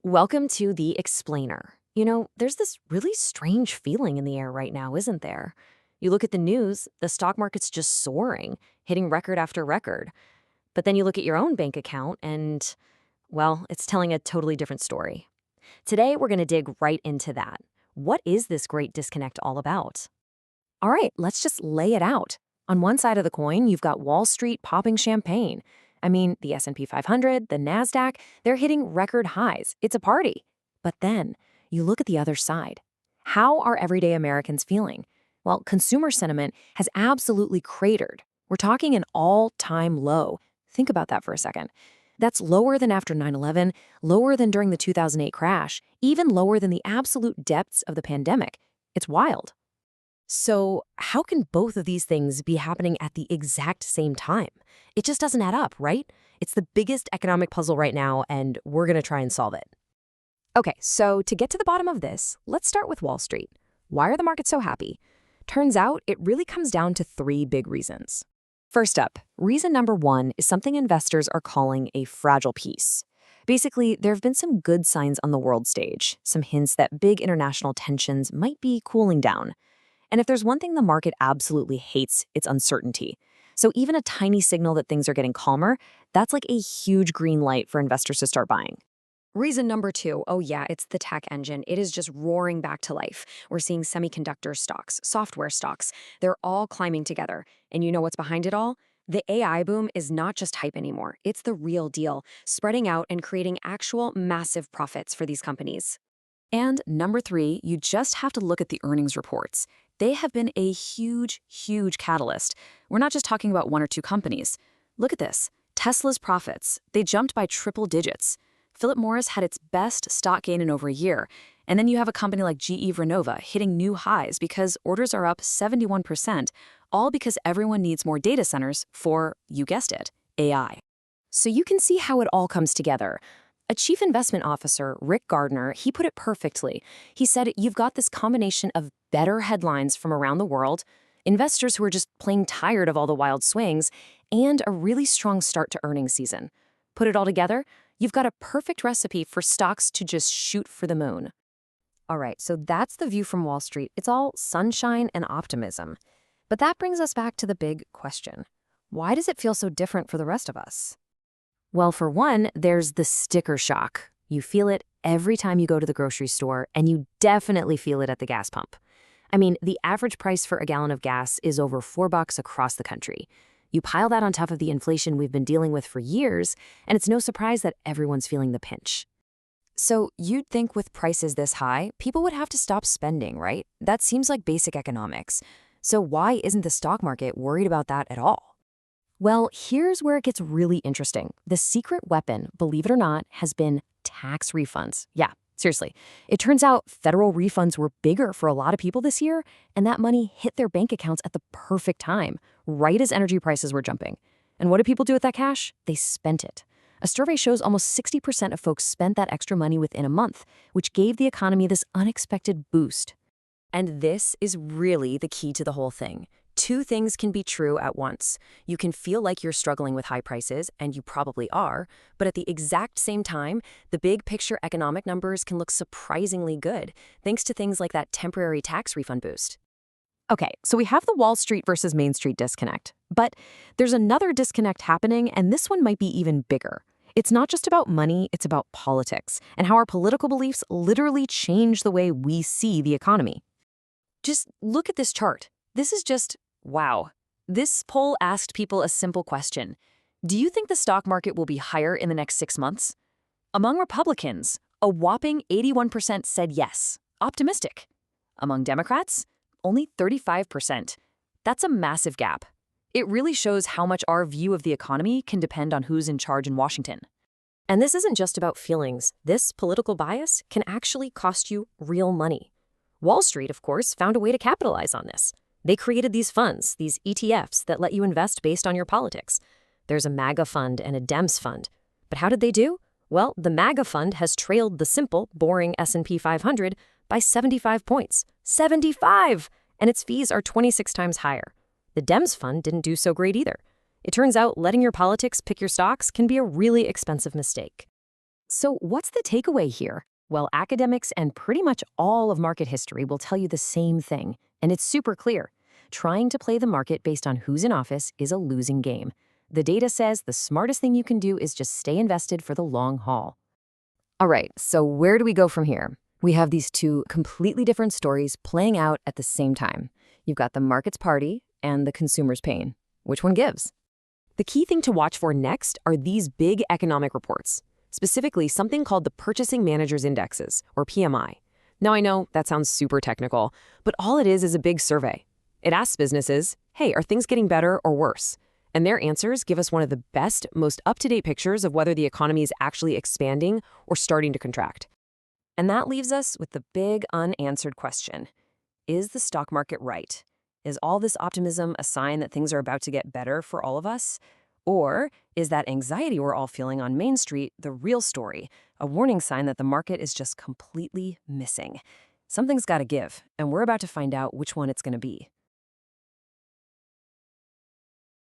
Welcome to The Explainer. There's this really strange feeling in the air right now, isn't there? You look at the news, the stock market's just soaring, hitting record after record. But then you look at your own bank account and, well, it's telling a totally different story. Today, we're going to dig right into that. What is this great disconnect all about? All right, let's just lay it out. On one side of the coin, you've got Wall Street popping champagne. I mean, the S&P 500, the NASDAQ, they're hitting record highs. It's a party. But then, you look at the other side. How are everyday Americans feeling? Well, consumer sentiment has absolutely cratered. We're talking an all-time low. Think about that for a second. That's lower than after 9/11, lower than during the 2008 crash, even lower than the absolute depths of the pandemic. It's wild. So how can both of these things be happening at the exact same time? It just doesn't add up, right? It's the biggest economic puzzle right now, and we're going to try and solve it. Okay, so to get to the bottom of this, let's start with Wall Street. Why are the markets so happy? Turns out it really comes down to three big reasons. First up, reason number one is something investors are calling a fragile peace. Basically, there have been some good signs on the world stage, some hints that big international tensions might be cooling down. And if there's one thing the market absolutely hates, it's uncertainty. So even a tiny signal that things are getting calmer, that's like a huge green light for investors to start buying. Reason number two, oh yeah, it's the tech engine. It is just roaring back to life. We're seeing semiconductor stocks, software stocks. They're all climbing together. And you know what's behind it all? The AI boom is not just hype anymore. It's the real deal, spreading out and creating actual massive profits for these companies. And number three, you just have to look at the earnings reports. They have been a huge, huge catalyst. We're not just talking about one or two companies. Look at this. Tesla's profits, they jumped by triple digits. Philip Morris had its best stock gain in over a year. And then you have a company like GE Vernova hitting new highs because orders are up 71%, all because everyone needs more data centers for, you guessed it, AI. So you can see how it all comes together. A chief investment officer, Rick Gardner, he put it perfectly. He said, you've got this combination of better headlines from around the world, investors who are just plain tired of all the wild swings, and a really strong start to earnings season. Put it all together, you've got a perfect recipe for stocks to just shoot for the moon. All right, so that's the view from Wall Street. It's all sunshine and optimism. But that brings us back to the big question. Why does it feel so different for the rest of us? Well, for one, there's the sticker shock. You feel it every time you go to the grocery store, and you definitely feel it at the gas pump. I mean, the average price for a gallon of gas is over $4 across the country. You pile that on top of the inflation we've been dealing with for years, and it's no surprise that everyone's feeling the pinch. So you'd think with prices this high, people would have to stop spending, right? That seems like basic economics. So why isn't the stock market worried about that at all? Well, here's where it gets really interesting. The secret weapon, believe it or not, has been tax refunds. Yeah, seriously. It turns out federal refunds were bigger for a lot of people this year, and that money hit their bank accounts at the perfect time, right as energy prices were jumping. And what did people do with that cash? They spent it. A survey shows almost 60% of folks spent that extra money within a month, which gave the economy this unexpected boost. And this is really the key to the whole thing. Two things can be true at once. You can feel like you're struggling with high prices, and you probably are, but at the exact same time, the big picture economic numbers can look surprisingly good, thanks to things like that temporary tax refund boost. Okay, so we have the Wall Street versus Main Street disconnect. But there's another disconnect happening, and this one might be even bigger. It's not just about money, it's about politics, and how our political beliefs literally change the way we see the economy. Just look at this chart. This is just wow. This poll asked people a simple question. Do you think the stock market will be higher in the next 6 months? Among Republicans, a whopping 81% said yes, optimistic. Among Democrats, only 35%. That's a massive gap. It really shows how much our view of the economy can depend on who's in charge in Washington. And this isn't just about feelings. This political bias can actually cost you real money. Wall Street, of course, found a way to capitalize on this. They created these funds, these ETFs, that let you invest based on your politics. There's a MAGA fund and a Dems fund. But how did they do? Well, the MAGA fund has trailed the simple, boring S&P 500 by 75 points. 75! And its fees are 26 times higher. The Dems fund didn't do so great either. It turns out letting your politics pick your stocks can be a really expensive mistake. So, what's the takeaway here? Well, academics and pretty much all of market history will tell you the same thing, and it's super clear. Trying to play the market based on who's in office is a losing game. The data says the smartest thing you can do is just stay invested for the long haul. All right, so where do we go from here? We have these two completely different stories playing out at the same time. You've got the market's party and the consumer's pain. Which one gives? The key thing to watch for next are these big economic reports, specifically something called the Purchasing Managers Indexes, or PMI. Now, I know that sounds super technical, but all it is a big survey. It asks businesses, hey, are things getting better or worse? And their answers give us one of the best, most up-to-date pictures of whether the economy is actually expanding or starting to contract. And that leaves us with the big unanswered question. Is the stock market right? Is all this optimism a sign that things are about to get better for all of us? Or is that anxiety we're all feeling on Main Street the real story, a warning sign that the market is just completely missing? Something's got to give, and we're about to find out which one it's going to be.